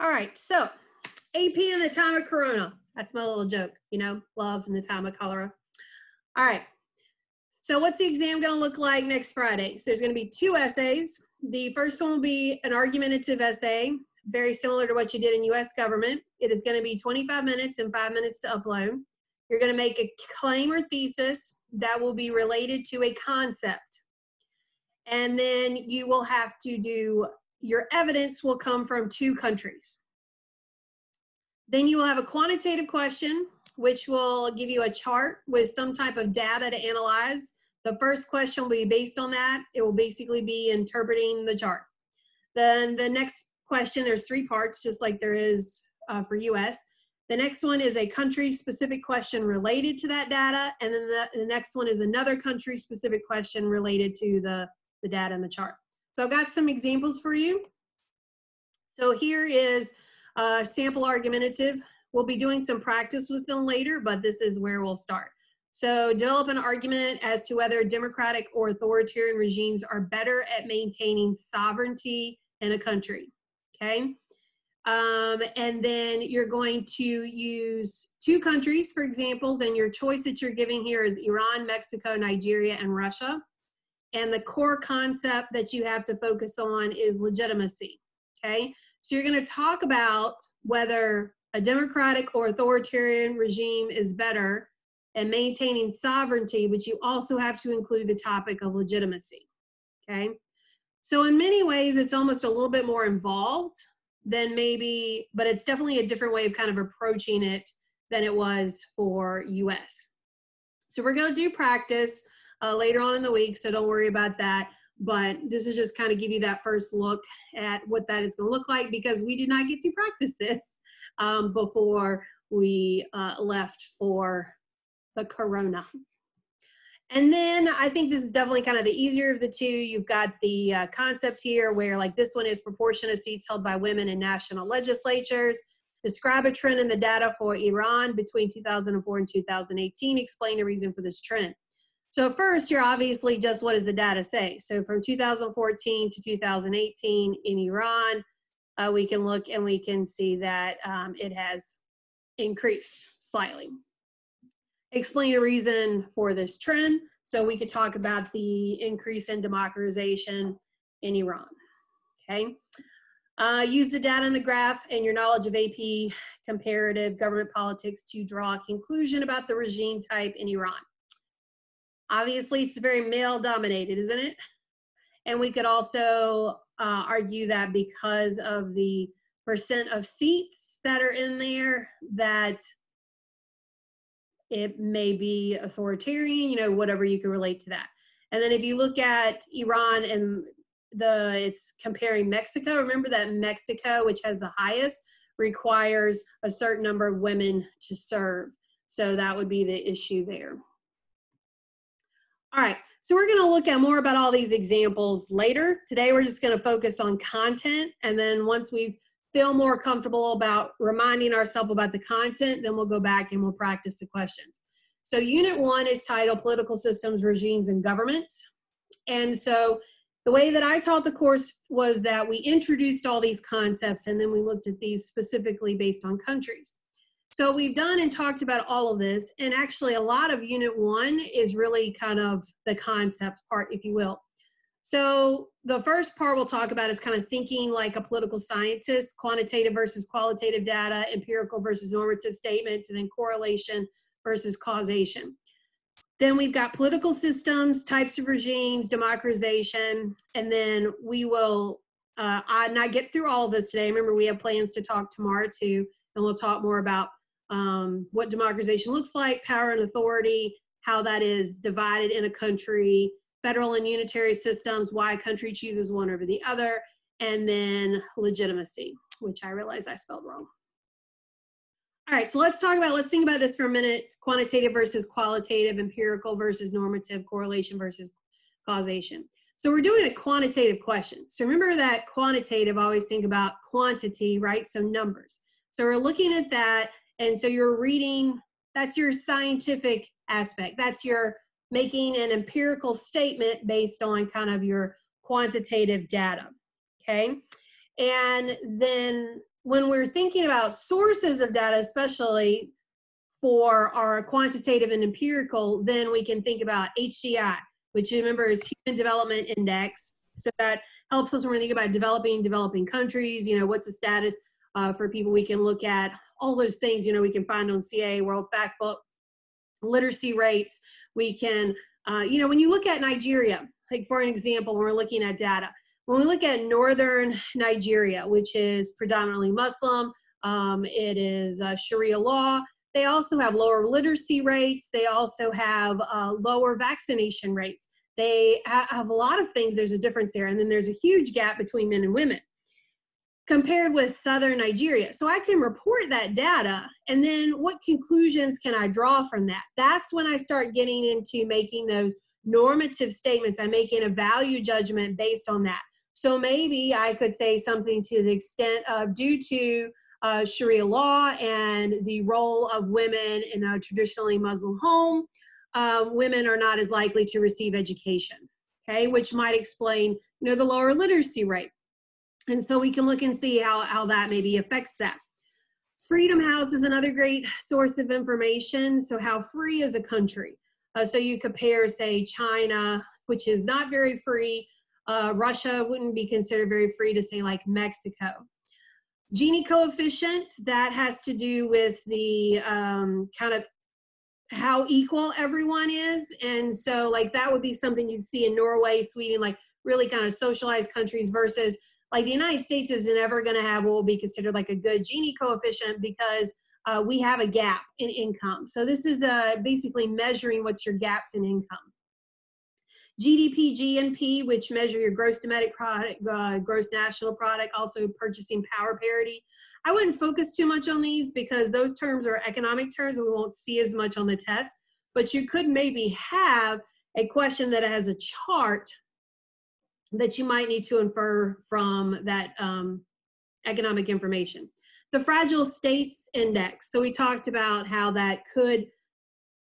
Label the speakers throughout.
Speaker 1: All right, so AP in the time of Corona. That's my little joke, you know, love in the time of cholera. All right, so what's the exam going to look like next Friday? So there's going to be 2 essays. The first one will be an argumentative essay, very similar to what you did in U.S. government. It is going to be 25 minutes and 5 minutes to upload. You're going to make a claim or thesis that will be related to a concept. And then you will have to do, your evidence will come from 2 countries. Then you will have a quantitative question, which will give you a chart with some type of data to analyze. The first question will be based on that. It will basically be interpreting the chart. Then the next question, there's 3 parts, just like there is for US. The next one is a country-specific question related to that data, and then the next one is another country-specific question related to the data in the chart. So I've got some examples for you. So here is sample argumentative. We'll be doing some practice with them later, but this is where we'll start. So develop an argument as to whether democratic or authoritarian regimes are better at maintaining sovereignty in a country, okay? And then you're going to use 2 countries for examples, and your choice that you're giving here is Iran, Mexico, Nigeria, and Russia. And the core concept that you have to focus on is legitimacy, okay? So you're going to talk about whether a democratic or authoritarian regime is better at maintaining sovereignty, but you also have to include the topic of legitimacy, okay? So in many ways, it's almost a little bit more involved than maybe, but it's definitely a different way of kind of approaching it than it was for US. So we're going to do practice later on in the week, so don't worry about that. But this is just kind of give you that first look at what that is going to look like, because we did not get to practice this before we left for the Corona. And then I think this is definitely kind of the easier of the 2. You've got the concept here where, like, this one is proportion of seats held by women in national legislatures. Describe a trend in the data for Iran between 2004 and 2018. Explain the reason for this trend. So first, you're obviously just, what does the data say? So from 2014 to 2018 in Iran, we can look and we can see that it has increased slightly. Explain a reason for this trend. So we could talk about the increase in democratization in Iran, okay? Use the data in the graph and your knowledge of AP, comparative government politics to draw a conclusion about the regime type in Iran. Obviously, it's very male-dominated, isn't it? And we could also argue that because of the percent of seats that are in there, that it may be authoritarian, you know, whatever you can relate to that. And then if you look at Iran and it's comparing Mexico, remember that Mexico, which has the highest, requires a certain number of women to serve. So that would be the issue there. All right, so we're going to look at more about all these examples later. Today, we're just going to focus on content. And then once we feel more comfortable about reminding ourselves about the content, then we'll go back and we'll practice the questions. So Unit 1 is titled Political Systems, Regimes, and Governments. And so the way that I taught the course was that we introduced all these concepts and then we looked at these specifically based on countries. So we've done and talked about all of this, and actually a lot of Unit 1 is really kind of the concepts part, if you will. So the first part we'll talk about is kind of thinking like a political scientist, quantitative versus qualitative data, empirical versus normative statements, and then correlation versus causation. Then we've got political systems, types of regimes, democratization, and then we will not get through all of this today. Remember, we have plans to talk tomorrow too, and we'll talk more about what democratization looks like, power and authority, how that is divided in a country, federal and unitary systems, why a country chooses one over the other, and then legitimacy, which I realize I spelled wrong. All right, so let's think about this for a minute. Quantitative versus qualitative, empirical versus normative, correlation versus causation. So we're doing a quantitative question. So remember that quantitative, always think about quantity, right? So numbers. So we're looking at that, and so you're reading, that's your scientific aspect. That's your making an empirical statement based on kind of your quantitative data, okay? And then when we're thinking about sources of data, especially for our quantitative and empirical, then we can think about HDI, which remember is Human Development Index. So that helps us when we think about developing countries, you know, what's the status for people. We can look at all those things, you know, we can find on CA, World Factbook, literacy rates. We can, you know, when you look at Nigeria, like for an example, when we're looking at data, when we look at northern Nigeria, which is predominantly Muslim, it is Sharia law, they also have lower literacy rates. They also have lower vaccination rates. They have a lot of things. There's a difference there. And then there's a huge gap between men and women compared with southern Nigeria. So I can report that data, and then what conclusions can I draw from that? That's when I start getting into making those normative statements. I'm making a value judgment based on that. So maybe I could say something to the extent of, due to Sharia law and the role of women in a traditionally Muslim home, women are not as likely to receive education, okay, which might explain, you know, the lower literacy rate. And so we can look and see how that maybe affects that. Freedom House is another great source of information. So how free is a country? So you compare, say, China, which is not very free. Russia wouldn't be considered very free, to say like Mexico. Gini coefficient, that has to do with the kind of how equal everyone is. And so like that would be something you'd see in Norway, Sweden, like really kind of socialized countries, versus like the United States is never going to have what will be considered like a good Gini coefficient, because we have a gap in income. So this is basically measuring what's your gaps in income. GDP, GNP, which measure your gross domestic product, gross national product, also purchasing power parity. I wouldn't focus too much on these because those terms are economic terms and we won't see as much on the test, but you could maybe have a question that has a chart that you might need to infer from that economic information. The Fragile States Index. So we talked about how that could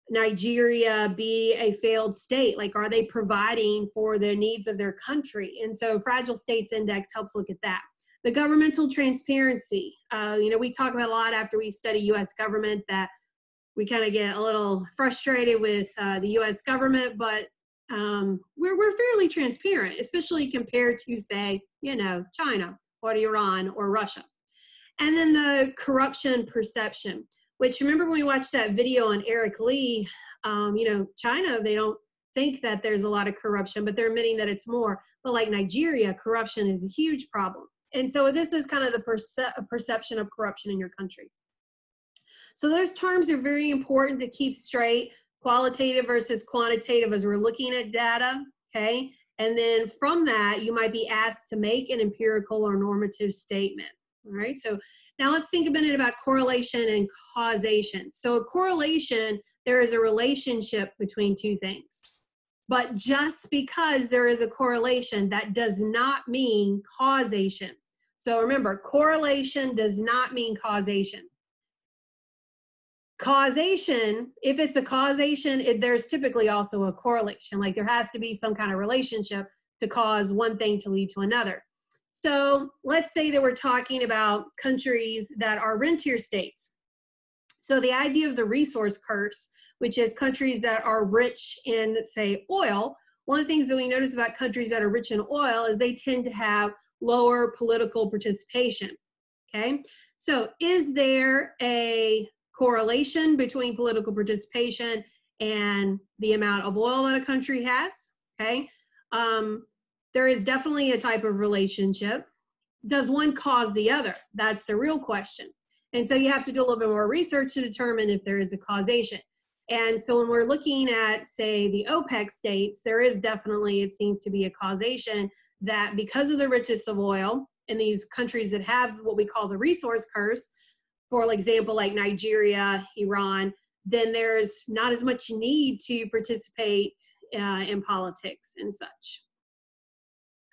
Speaker 1: Nigeria be a failed state? Like, are they providing for the needs of their country? And so Fragile States Index helps look at that. The governmental transparency. You know, we talk about a lot after we study U.S. government that we kind of get a little frustrated with the U.S. government, but we're fairly transparent, especially compared to, say, you know, China or Iran or Russia. And then the corruption perception, which, remember when we watched that video on Eric Lee, you know, China, they don't think that there's a lot of corruption, but they're admitting that it's more. But like Nigeria, corruption is a huge problem. And so this is kind of the perception of corruption in your country. So those terms are very important to keep straight, qualitative versus quantitative as we're looking at data, okay? And then from that, you might be asked to make an empirical or normative statement, all right? So now let's think a minute about correlation and causation. So a correlation, there is a relationship between two things. But just because there is a correlation, that does not mean causation. So remember, correlation does not mean causation. Causation, if it's a causation, there's typically also a correlation. Like there has to be some kind of relationship to cause one thing to lead to another. So let's say that we're talking about countries that are rentier states. So the idea of the resource curse, which is countries that are rich in, say, oil, one of the things that we notice about countries that are rich in oil is they tend to have lower political participation, okay? So is there a correlation between political participation and the amount of oil that a country has, okay? There is definitely a type of relationship. Does one cause the other? That's the real question. And so you have to do a little bit more research to determine if there is a causation. And so when we're looking at, say, the OPEC states, there is definitely, it seems to be a causation that because of the richness of oil in these countries that have what we call the resource curse, for example, like Nigeria, Iran, then there's not as much need to participate in politics and such.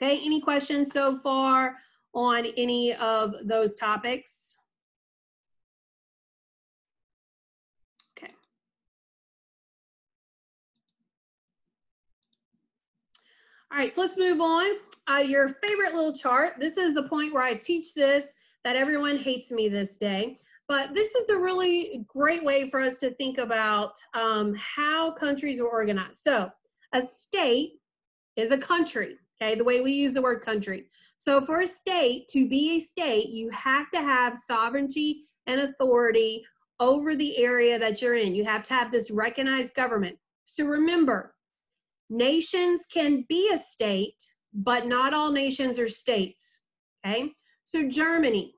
Speaker 1: Okay, any questions so far on any of those topics? Okay. All right, so let's move on. Your favorite little chart. This is the point where I teach this that everyone hates me this day, but this is a really great way for us to think about how countries are organized. So a state is a country, okay, the way we use the word country. So for a state, to be a state, you have to have sovereignty and authority over the area that you're in. You have to have this recognized government. So remember, nations can be a state, but not all nations are states, okay? So Germany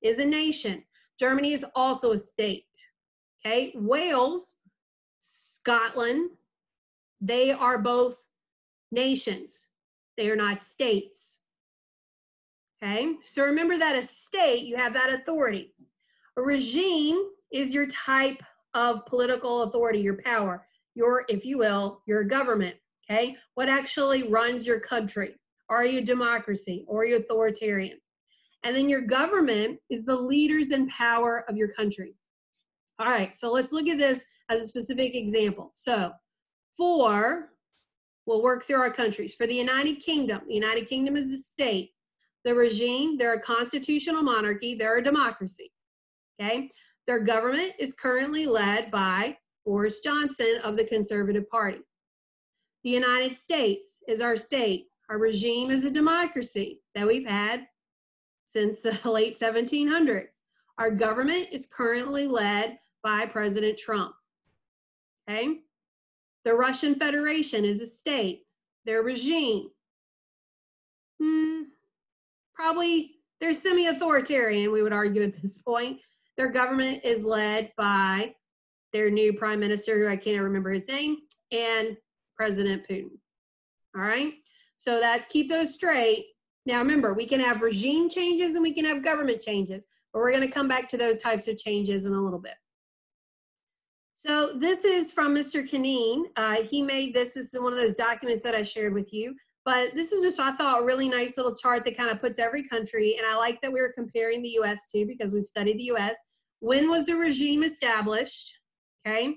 Speaker 1: is a nation. Germany is also a state, okay? Wales, Scotland, they are both nations. They are not states, okay? So remember that a state, you have that authority. A regime is your type of political authority, your power, your, if you will, your government, okay? What actually runs your country? Are you a democracy or are you authoritarian? And then your government is the leaders in power of your country. All right, so let's look at this as a specific example. So we'll work through our countries. For the United Kingdom is the state. The regime, they're a constitutional monarchy, they're a democracy, okay? Their government is currently led by Boris Johnson of the Conservative Party. The United States is our state. Our regime is a democracy that we've had since the late 1700s. Our government is currently led by President Trump, okay? The Russian Federation is a state. Their regime, probably they're semi-authoritarian, we would argue at this point. Their government is led by their new prime minister, who I can't remember his name, and President Putin. All right, so that's, keep those straight. Now remember, we can have regime changes and we can have government changes, but we're going to come back to those types of changes in a little bit. So this is from Mr. Canine. He made this. This is one of those documents that I shared with you. But this is just, I thought, a really nice little chart that kind of puts every country. And I like that we were comparing the U.S. too, because we've studied the U.S. When was the regime established? Okay.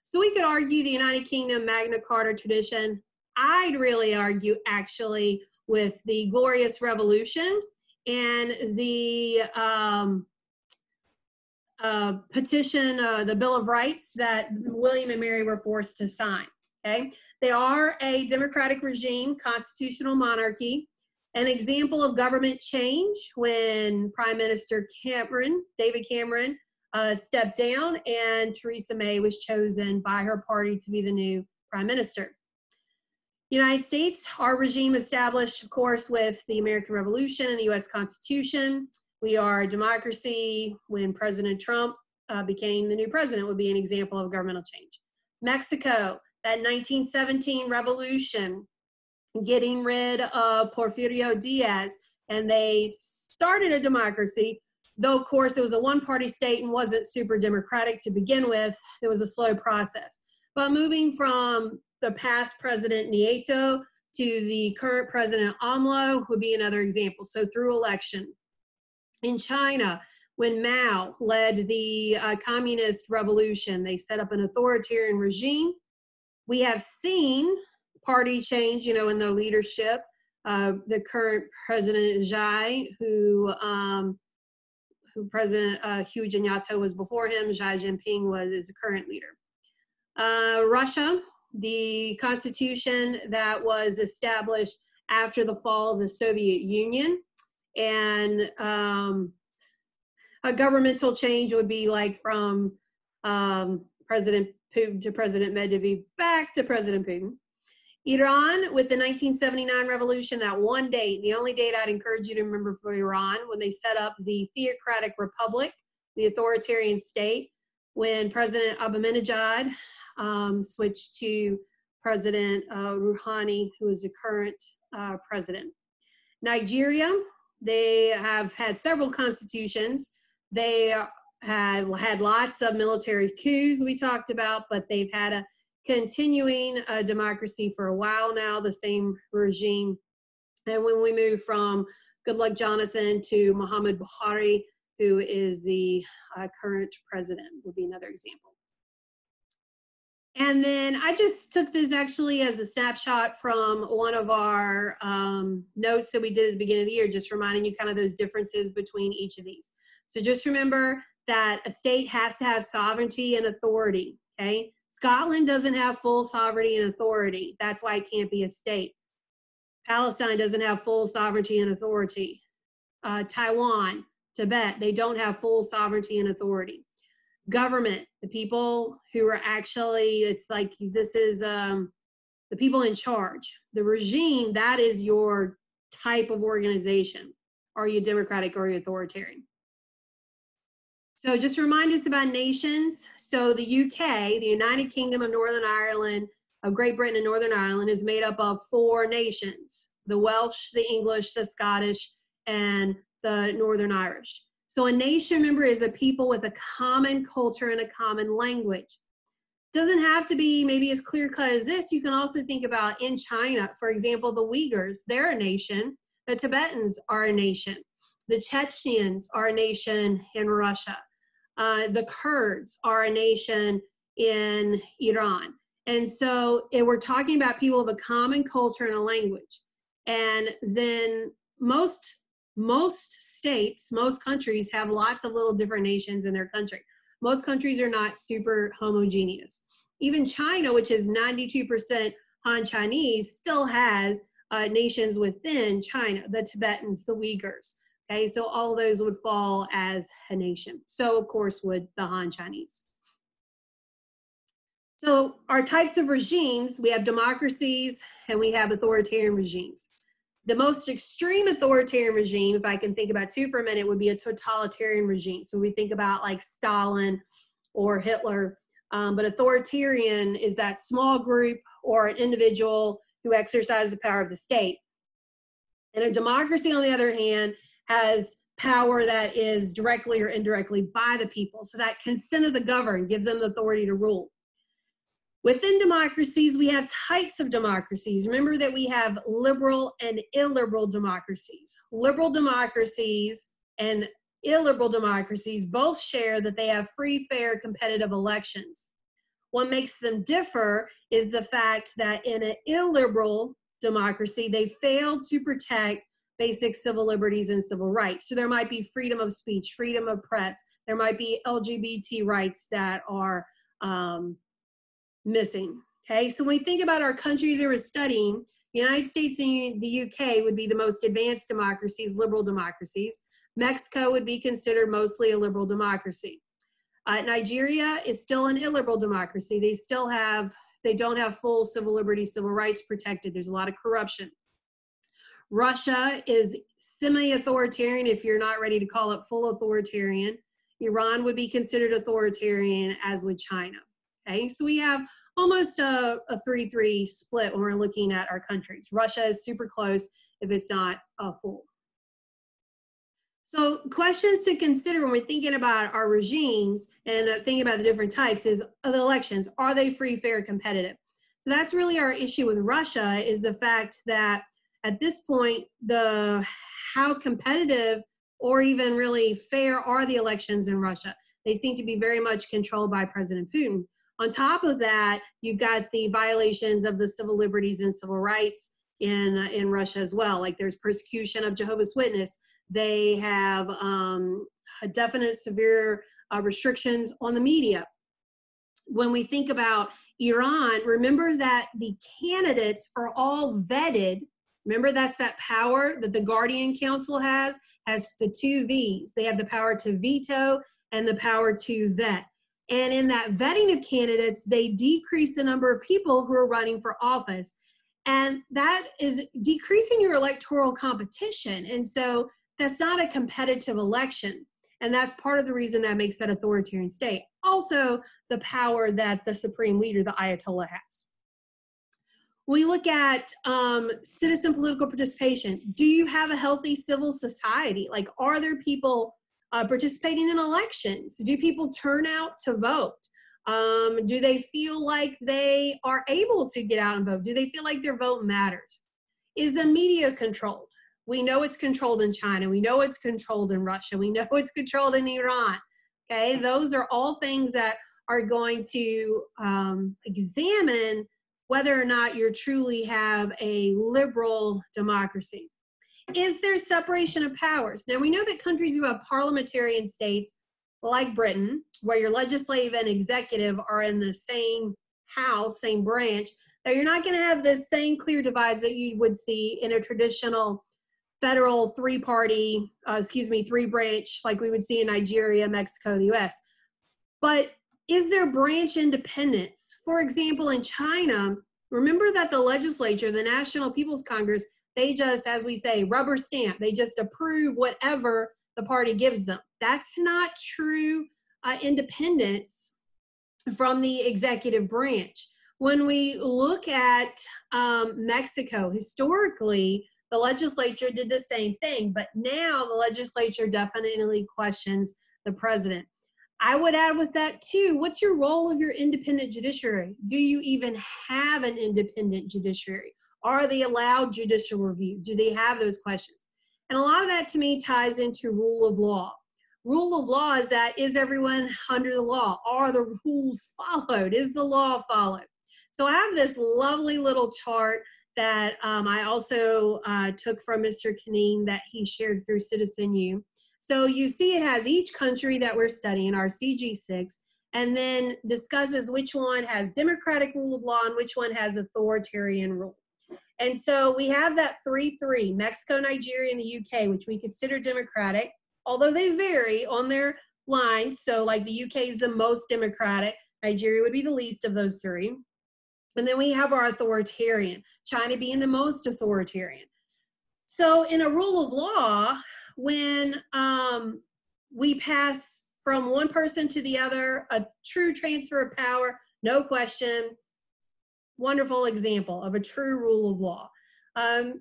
Speaker 1: So we could argue the United Kingdom Magna Carta tradition. I'd really argue actually with the Glorious Revolution and the petition, the Bill of Rights that William and Mary were forced to sign, okay? They are a democratic regime, constitutional monarchy, an example of government change when Prime Minister David Cameron, stepped down and Theresa May was chosen by her party to be the new Prime Minister. United States, our regime established, of course, with the American Revolution and the U.S. Constitution. We are a democracy. When President Trump became the new president would be an example of governmental change. Mexico, that 1917 revolution, getting rid of Porfirio Diaz, and they started a democracy, though of course it was a one-party state and wasn't super democratic to begin with. It was a slow process. But moving from the past president Nieto to the current president AMLO would be another example. So through election. In China, when Mao led the communist revolution, they set up an authoritarian regime. We have seen party change, you know, in the leadership. The current president Xi, who President Hu Jintao was before him, Xi Jinping was the current leader. Russia, the constitution that was established after the fall of the Soviet Union. And a governmental change would be like from President Putin to President Medvedev back to President Putin. Iran, with the 1979 revolution, that one date, the only date I'd encourage you to remember for Iran, when they set up the theocratic republic, the authoritarian state, when President Ahmadinejad switched to President Rouhani, who is the current president. Nigeria, they have had several constitutions. They had lots of military coups we talked about, but they've had a continuing democracy for a while now, the same regime. And when we move from Goodluck Jonathan to Muhammad Buhari, who is the current president, would be another example. And then I just took this actually as a snapshot from one of our notes that we did at the beginning of the year, just reminding you kind of those differences between each of these. So just remember that a state has to have sovereignty and authority, okay? Scotland doesn't have full sovereignty and authority. That's why it can't be a state. Palestine doesn't have full sovereignty and authority. Taiwan, Tibet, they don't have full sovereignty and authority. Government, the people who are actually, it's like this is the people in charge. The regime, that is your type of organization. Are you democratic or are you authoritarian? So just remind us about nations. So the UK, the United Kingdom of Northern Ireland, of Great Britain and Northern Ireland, is made up of 4 nations: the Welsh, the English, the Scottish, and the Northern Irish. So a nation, remember, is a people with a common culture and a common language. Doesn't have to be maybe as clear-cut as this. You can also think about in China, for example, the Uyghurs, they're a nation. The Tibetans are a nation. The Chechens are a nation in Russia. The Kurds are a nation in Iran. And so we're talking about people of a common culture and a language. And then most states, most countries have lots of little different nations in their country. Most countries are not super homogeneous. Even China, which is 92% Han Chinese, still has nations within China, the Tibetans, the Uyghurs. Okay, so all of those would fall as a nation. So of course would the Han Chinese. So our types of regimes, we have democracies and we have authoritarian regimes. The most extreme authoritarian regime, if I can think about 2 for a minute, would be a totalitarian regime. So we think about like Stalin or Hitler, but authoritarian is that small group or an individual who exercises the power of the state. And a democracy, on the other hand, has power that is directly or indirectly by the people. So that consent of the governed gives them the authority to rule. Within democracies, we have types of democracies. Remember that we have liberal and illiberal democracies. Liberal democracies and illiberal democracies both share that they have free, fair, competitive elections. What makes them differ is the fact that in an illiberal democracy, they fail to protect basic civil liberties and civil rights. So there might be freedom of speech, freedom of press. There might be LGBT rights that are missing. Okay, so when we think about our countries that we're studying, the United States and the UK would be the most advanced democracies, liberal democracies. Mexico would be considered mostly a liberal democracy. Nigeria is still an illiberal democracy. They don't have full civil liberties, civil rights protected. There's a lot of corruption. Russia is semi-authoritarian if you're not ready to call it full authoritarian. Iran would be considered authoritarian, as would China. Okay, so we have almost a 3-3 split when we're looking at our countries. Russia is super close if it's not full. So questions to consider when we're thinking about our regimes and thinking about the different types is the elections. Are they free, fair, competitive? So that's really our issue with Russia, is the fact that at this point, how competitive or even really fair are the elections in Russia? They seem to be very much controlled by President Putin. On top of that, you've got the violations of the civil liberties and civil rights in Russia as well. Like there's persecution of Jehovah's Witness. They have a definite severe restrictions on the media. When we think about Iran, remember that the candidates are all vetted. Remember, that's that power that the Guardian Council has the 2 V's. They have the power to veto and the power to vet. And in that vetting of candidates, they decrease the number of people who are running for office. And that is decreasing your electoral competition. And so that's not a competitive election. And that's part of the reason that makes that authoritarian state. Also, the power that the supreme leader, the Ayatollah, has. We look at citizen political participation. Do you have a healthy civil society? Like, are there people participating in elections? Do people turn out to vote? Do they feel like they are able to get out and vote? Do they feel like their vote matters? Is the media controlled? We know it's controlled in China. We know it's controlled in Russia. We know it's controlled in Iran. Okay, those are all things that are going to examine whether or not you truly have a liberal democracy. Is there separation of powers? Now, we know that countries who have parliamentarian states, like Britain, where your legislative and executive are in the same house, same branch, that you're not going to have the same clear divides that you would see in a traditional federal three-branch, like we would see in Nigeria, Mexico, the US. But is there branch independence? For example, in China, remember that the legislature, the National People's Congress, they just, as we say, rubber stamp. They just approve whatever the party gives them. That's not true independence from the executive branch. When we look at Mexico, historically, the legislature did the same thing, but now the legislature definitely questions the president. I would add with that too, what's your role of your independent judiciary? Do you even have an independent judiciary? Are they allowed judicial review? Do they have those questions? And a lot of that to me ties into rule of law. Rule of law is that, is everyone under the law? Are the rules followed? Is the law followed? So I have this lovely little chart that I also took from Mr. Canine that he shared through CitizenU. So you see it has each country that we're studying, our CG6, and then discusses which one has democratic rule of law and which one has authoritarian rule. And so we have that 3-3, Mexico, Nigeria, and the UK, which we consider democratic, although they vary on their lines. So like the UK is the most democratic, Nigeria would be the least of those three. And then we have our authoritarian, China being the most authoritarian. So in a rule of law, when we pass from one person to the other, a true transfer of power, no question, wonderful example of a true rule of law.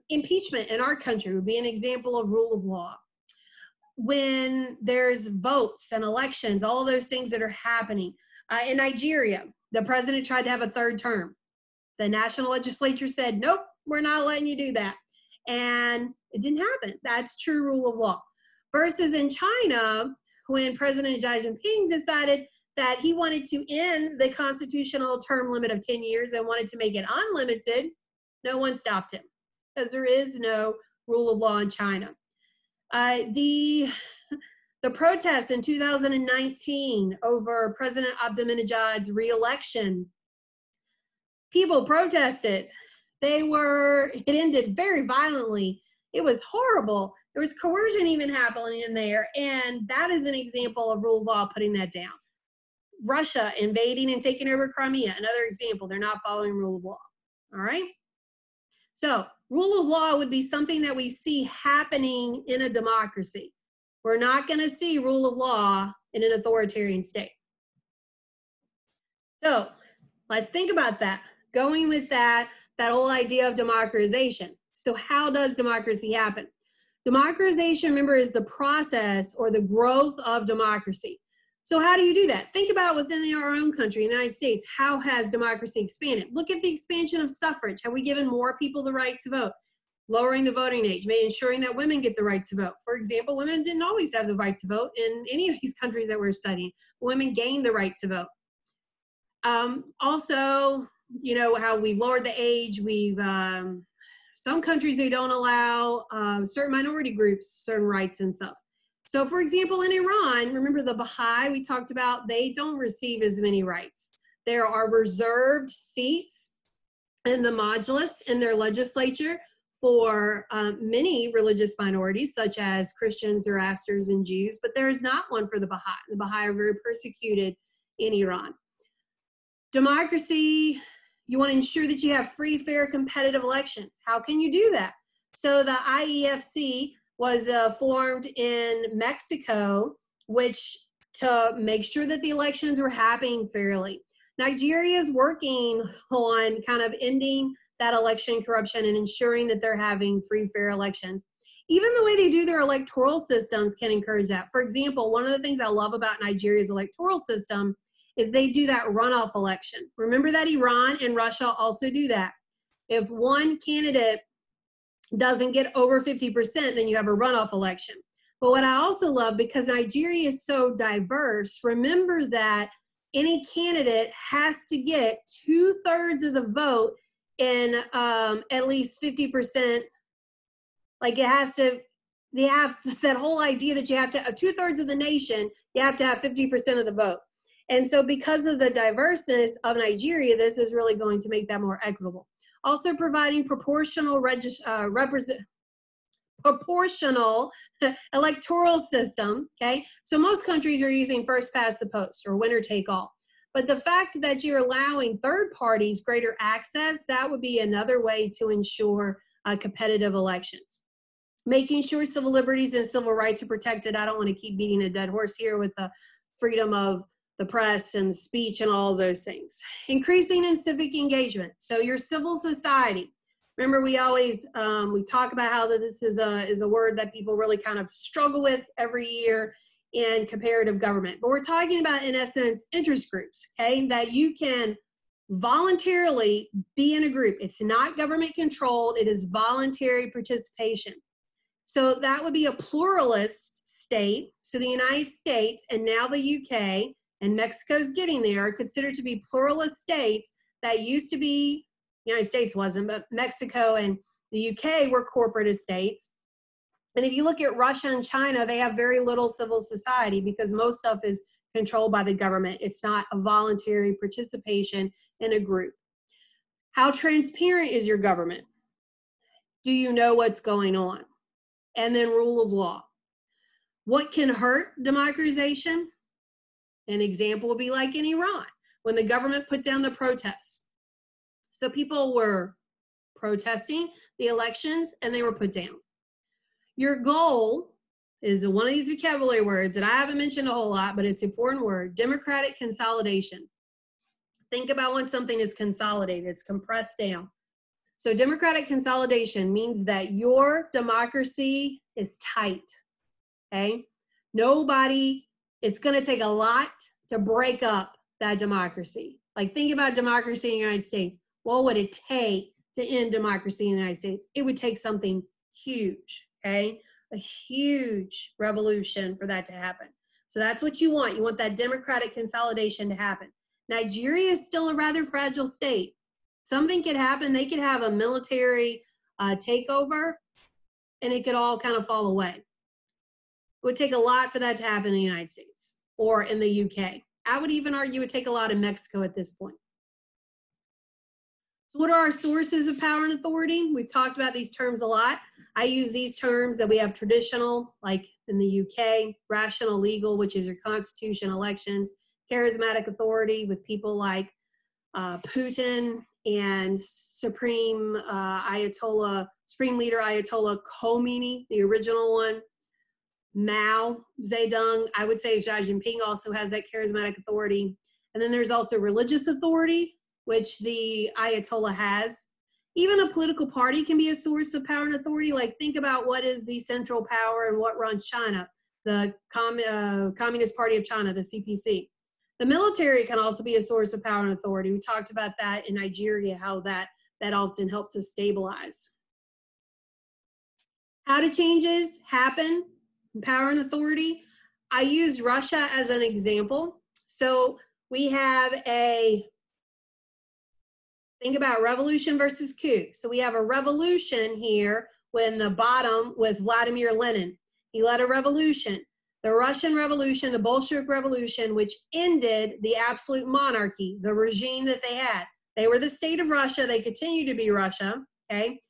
Speaker 1: Impeachment in our country would be an example of rule of law. When there's votes and elections, all those things that are happening. In Nigeria, the president tried to have a third term. The national legislature said, nope, we're not letting you do that. And it didn't happen. That's true rule of law. Versus in China, when President Xi Jinping decided that he wanted to end the constitutional term limit of 10 years and wanted to make it unlimited, no one stopped him because there is no rule of law in China. The protests in 2019 over President Ahmadinejad's re-election, people protested. It ended very violently. It was horrible. There was coercion even happening in there. And that is an example of rule of law putting that down. Russia invading and taking over Crimea, another example. They're not following rule of law. All right? So rule of law would be something that we see happening in a democracy. We're not going to see rule of law in an authoritarian state. So let's think about that. Going with that whole idea of democratization. So how does democracy happen? Democratization, remember, is the process or the growth of democracy. So how do you do that? Think about within our own country, in the United States, how has democracy expanded? Look at the expansion of suffrage. Have we given more people the right to vote? Lowering the voting age, ensuring that women get the right to vote. For example, women didn't always have the right to vote in any of these countries that we're studying. Women gained the right to vote. Also, you know, how we've lowered the age. Some countries, they don't allow certain minority groups certain rights and stuff. So for example, in Iran, remember the Baha'i we talked about, they don't receive as many rights. There are reserved seats in the Majlis in their legislature for many religious minorities, such as Christians, Zoroastrians, and Jews, but there is not one for the Baha'i. The Baha'i are very persecuted in Iran. Democracy, you want to ensure that you have free, fair, competitive elections. How can you do that? So the IEFC was formed in Mexico, which to make sure that the elections were happening fairly. Nigeria is working on kind of ending that election corruption and ensuring that they're having free, fair elections. Even the way they do their electoral systems can encourage that. For example, one of the things I love about Nigeria's electoral system is they do that runoff election. Remember that Iran and Russia also do that. If one candidate doesn't get over 50%, then you have a runoff election. But what I also love, because Nigeria is so diverse, remember that any candidate has to get 2/3 of the vote in at least 50%. Like it has to, they have that whole idea that you have to, 2/3 of the nation, you have to have 50% of the vote. And so because of the diverseness of Nigeria, this is really going to make that more equitable. Also providing proportional proportional electoral system, okay? So most countries are using first past the post or winner take all. But the fact that you're allowing third parties greater access, that would be another way to ensure competitive elections. Making sure civil liberties and civil rights are protected. I don't want to keep beating a dead horse here with the freedom of the press and speech and all of those things. Increasing in civic engagement. So your civil society. Remember, we always, we talk about how that this is a word that people really kind of struggle with every year in comparative government. But we're talking about, in essence, interest groups, okay, that you can voluntarily be in a group. It's not government controlled. It is voluntary participation. So that would be a pluralist state. So the United States and now the UK and Mexico's getting there are considered to be pluralist states that used to be, the United States wasn't, but Mexico and the UK were corporate estates. And if you look at Russia and China, they have very little civil society because most stuff is controlled by the government. It's not a voluntary participation in a group. How transparent is your government? Do you know what's going on? And then rule of law. What can hurt democratization? An example would be like in Iran, when the government put down the protests. So people were protesting the elections and they were put down. Your goal is one of these vocabulary words that I haven't mentioned a whole lot, but it's an important word, democratic consolidation. Think about when something is consolidated, it's compressed down. So democratic consolidation means that your democracy is tight, okay? Nobody, it's gonna take a lot to break up that democracy. Like think about democracy in the United States. What would it take to end democracy in the United States? It would take something huge, okay? A huge revolution for that to happen. So that's what you want. You want that democratic consolidation to happen. Nigeria is still a rather fragile state. Something could happen. They could have a military takeover and it could all kind of fall away. It would take a lot for that to happen in the United States or in the UK. I would even argue it would take a lot in Mexico at this point. So what are our sources of power and authority? We've talked about these terms a lot. I use these terms that we have traditional, like in the UK, rational legal, which is your constitution, elections, charismatic authority with people like Putin and Supreme Leader Ayatollah Khomeini, the original one, Mao Zedong. I would say Xi Jinping also has that charismatic authority. And then there's also religious authority, which the Ayatollah has. Even a political party can be a source of power and authority. Like think about what is the central power and what runs China, the Communist Party of China, the CPC. The military can also be a source of power and authority. We talked about that in Nigeria, how that often helped to stabilize. How do changes happen in power and authority? I used Russia as an example. So we have think about revolution versus coup. So we have a revolution here when the bottom with Vladimir Lenin. He led a revolution. The Russian Revolution, the Bolshevik Revolution, which ended the absolute monarchy, the regime that they had. They were the state of Russia. They continue to be Russia, okay?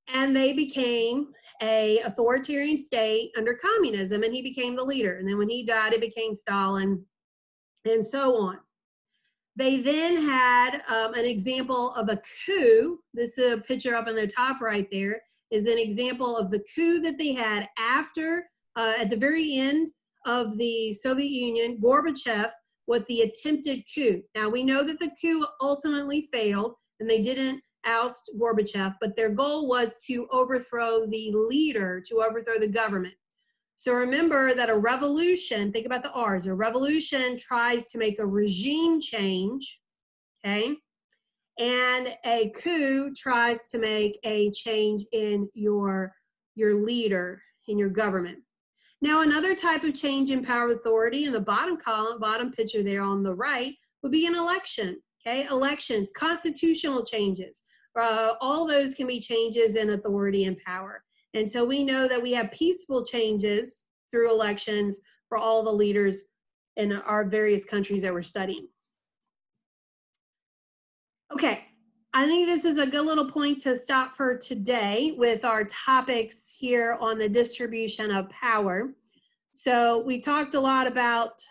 Speaker 1: And they became an authoritarian state under communism, and he became the leader. And then when he died, it became Stalin, and so on. They then had an example of a coup. This is a picture up in the top right there, is an example of the coup that they had after at the very end of the Soviet Union, Gorbachev, with the attempted coup. Now, we know that the coup ultimately failed, and they didn't oust Gorbachev, but their goal was to overthrow the leader, to overthrow the government. So remember that a revolution, think about the R's, a revolution tries to make a regime change, okay? And a coup tries to make a change in your leader, in your government. Now, another type of change in power authority in the bottom column, bottom picture there on the right, would be an election, okay? Elections, constitutional changes, all those can be changes in authority and power. And so we know that we have peaceful changes through elections for all the leaders in our various countries that we're studying. Okay, I think this is a good little point to stop for today with our topics here on the distribution of power. So we talked a lot about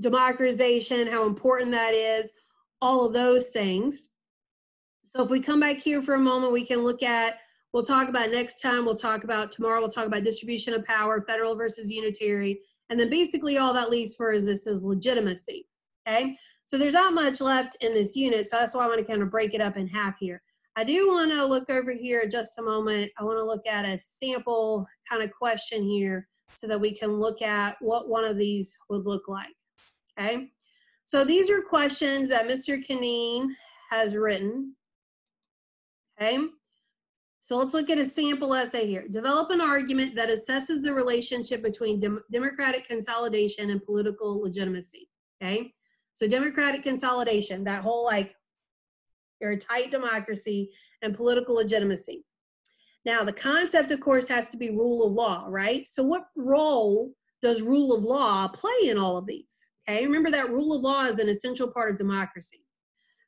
Speaker 1: democratization, how important that is, all of those things. So if we come back here for a moment, we can look at, we'll talk about next time, we'll talk about tomorrow, we'll talk about distribution of power, federal versus unitary, and then basically all that leaves for us is legitimacy, okay? So there's not much left in this unit, so that's why I want to kind of break it up in half here. I do want to look over here just a moment. I want to look at a sample kind of question here so that we can look at what one of these would look like, okay? So these are questions that Mr. Canine has written, okay? So let's look at a sample essay here. Develop an argument that assesses the relationship between democratic consolidation and political legitimacy, okay? So democratic consolidation, that whole like airtight democracy and political legitimacy. Now the concept of course has to be rule of law, right? So what role does rule of law play in all of these? Okay, remember that rule of law is an essential part of democracy.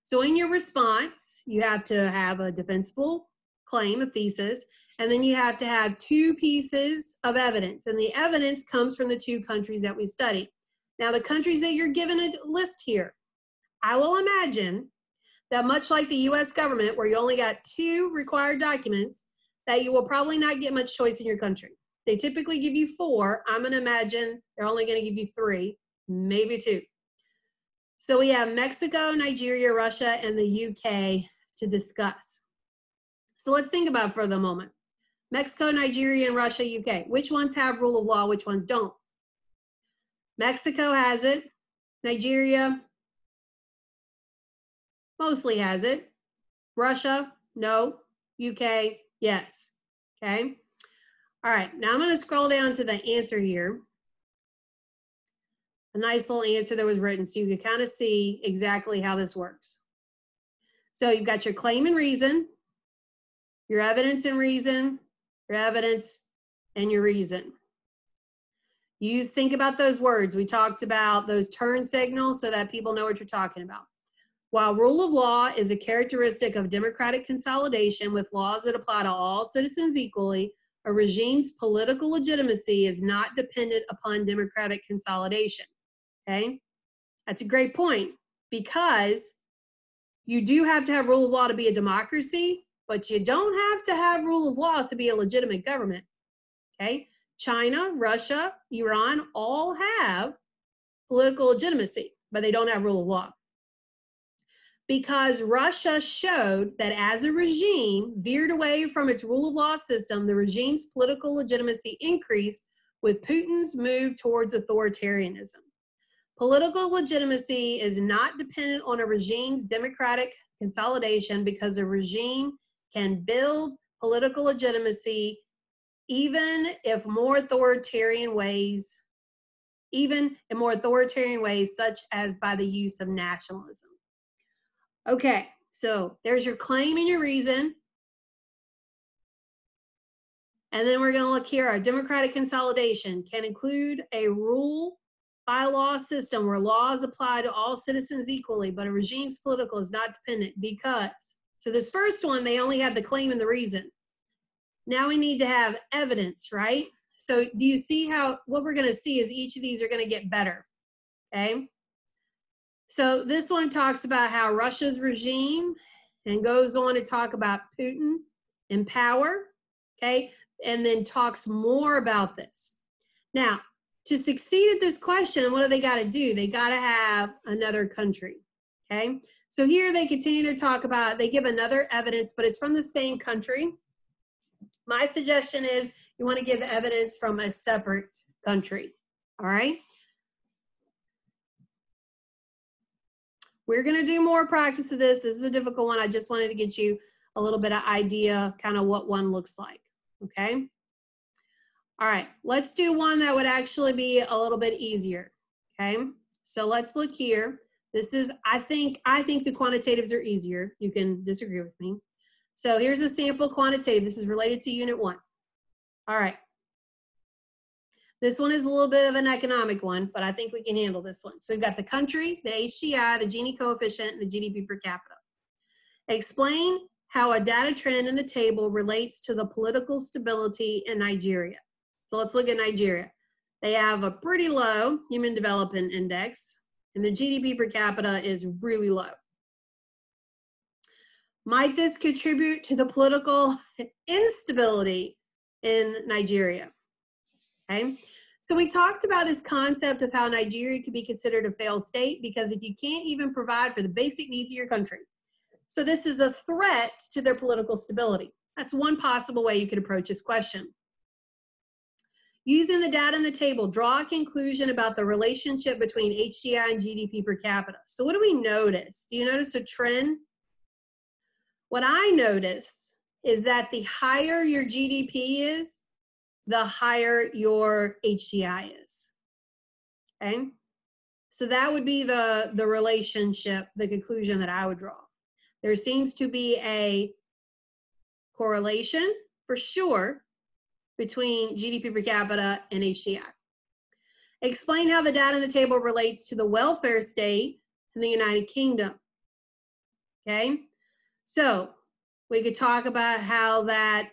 Speaker 1: So in your response, you have to have a defensible claim, a thesis, and then you have to have two pieces of evidence. And the evidence comes from the two countries that we study. Now, the countries that you're given a list here, I will imagine that much like the US government, where you only got 2 required documents, that you will probably not get much choice in your country. They typically give you 4. I'm going to imagine they're only going to give you 3, maybe 2. So we have Mexico, Nigeria, Russia, and the UK to discuss. So let's think about it for the moment. Mexico, Nigeria, and Russia, UK. Which ones have rule of law? Which ones don't? Mexico has it. Nigeria mostly has it. Russia, no. UK, yes. Okay. All right. Now I'm going to scroll down to the answer here. A nice little answer that was written so you can kind of see exactly how this works. So you've got your claim and reason, your evidence and reason, your evidence and your reason. Think about those words. We talked about those turn signals so that people know what you're talking about. While rule of law is a characteristic of democratic consolidation with laws that apply to all citizens equally, a regime's political legitimacy is not dependent upon democratic consolidation. Okay? That's a great point because you do have to have rule of law to be a democracy, but you don't have to have rule of law to be a legitimate government. Okay? China, Russia, Iran all have political legitimacy, but they don't have rule of law. Because Russia showed that as a regime veered away from its rule of law system, the regime's political legitimacy increased with Putin's move towards authoritarianism. Political legitimacy is not dependent on a regime's democratic consolidation because a regime can build political legitimacy even in more authoritarian ways, such as by the use of nationalism. Okay, so there's your claim and your reason. And then we're going to look here. Our democratic consolidation can include a rule by law system where laws apply to all citizens equally, but a regime's political is not dependent because. So this first one, they only have the claim and the reason. Now we need to have evidence, right? So do you see how, what we're going to see is each of these are going to get better, okay? So this one talks about how Russia's regime and goes on to talk about Putin and power, okay? And then talks more about this. Now, to succeed at this question, what do they got to do? They got to have another country, okay? So here they continue to talk about, they give another evidence, but it's from the same country. My suggestion is you want to give evidence from a separate country, all right? We're going to do more practice of this. This is a difficult one. I just wanted to get you a little bit of idea, kind of what one looks like, okay? All right, let's do one that would actually be a little bit easier, okay? So let's look here. This is, I think the quantitatives are easier. You can disagree with me. So here's a sample quantitative. This is related to Unit 1. All right. This one is a little bit of an economic one, but I think we can handle this one. So we've got the country, the HDI, the Gini coefficient, and the GDP per capita. Explain how a data trend in the table relates to the political stability in Nigeria. So let's look at Nigeria. They have a pretty low human development index, and the GDP per capita is really low. Might this contribute to the political instability in Nigeria? Okay, so we talked about this concept of how Nigeria could be considered a failed state because if you can't even provide for the basic needs of your country, so this is a threat to their political stability. That's one possible way you could approach this question. Using the data in the table, draw a conclusion about the relationship between HDI and GDP per capita. So what do we notice? Do you notice a trend? What I notice is that the higher your GDP is, the higher your HDI is, okay? So that would be the relationship, the conclusion that I would draw. There seems to be a correlation, for sure, between GDP per capita and HDI. Explain how the data in the table relates to the welfare state in the United Kingdom, okay? So we could talk about how that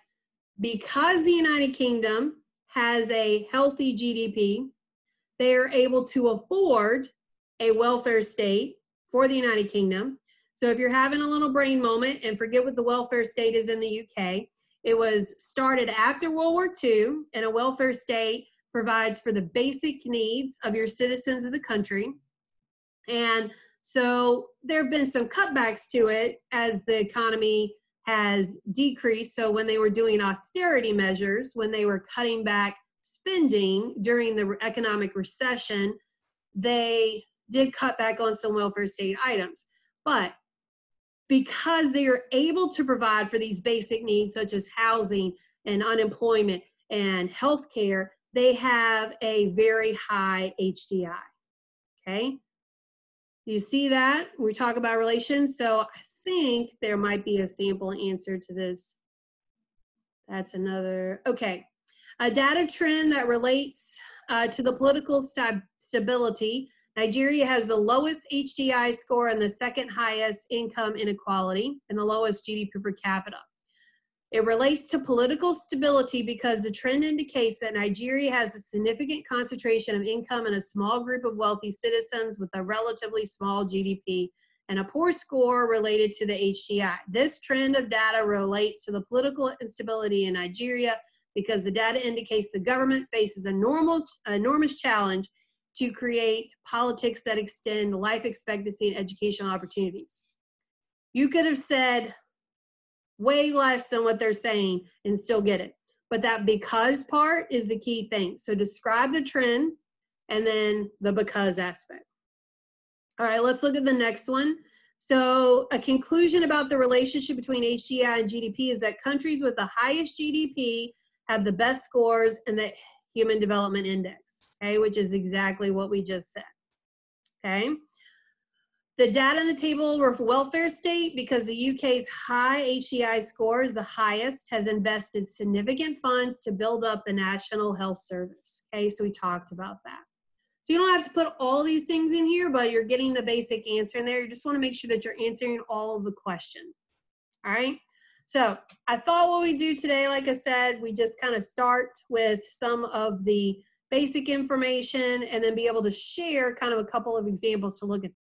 Speaker 1: because the United Kingdom has a healthy GDP, they are able to afford a welfare state for the United Kingdom. So if you're having a little brain moment and forget what the welfare state is in the UK, it was started after World War II, and a welfare state provides for the basic needs of your citizens of the country. And so there have been some cutbacks to it as the economy has decreased. So when they were doing austerity measures, when they were cutting back spending during the economic recession, they did cut back on some welfare state items. But because they are able to provide for these basic needs such as housing and unemployment and healthcare, they have a very high HDI, okay? You see that? We talk about relations. So I think there might be a sample answer to this. That's another, okay. A data trend that relates to the political stability. Nigeria has the lowest HDI score and the second highest income inequality and the lowest GDP per capita. It relates to political stability because the trend indicates that Nigeria has a significant concentration of income and a small group of wealthy citizens with a relatively small GDP and a poor score related to the HDI. This trend of data relates to the political instability in Nigeria because the data indicates the government faces an enormous challenge to create politics that extend life expectancy and educational opportunities. You could have said way less than what they're saying and still get it. But that because part is the key thing. So describe the trend and then the because aspect. All right, let's look at the next one. So a conclusion about the relationship between HDI and GDP is that countries with the highest GDP have the best scores in the Human Development Index, okay, which is exactly what we just said, okay? The data in the table were for welfare state because the UK's high HDI score is the highest, has invested significant funds to build up the National Health Service, okay? So we talked about that. So you don't have to put all these things in here, but you're getting the basic answer in there. You just want to make sure that you're answering all of the questions, all right? So I thought what we do today, like I said, we just kind of start with some of the basic information and then be able to share kind of a couple of examples to look at.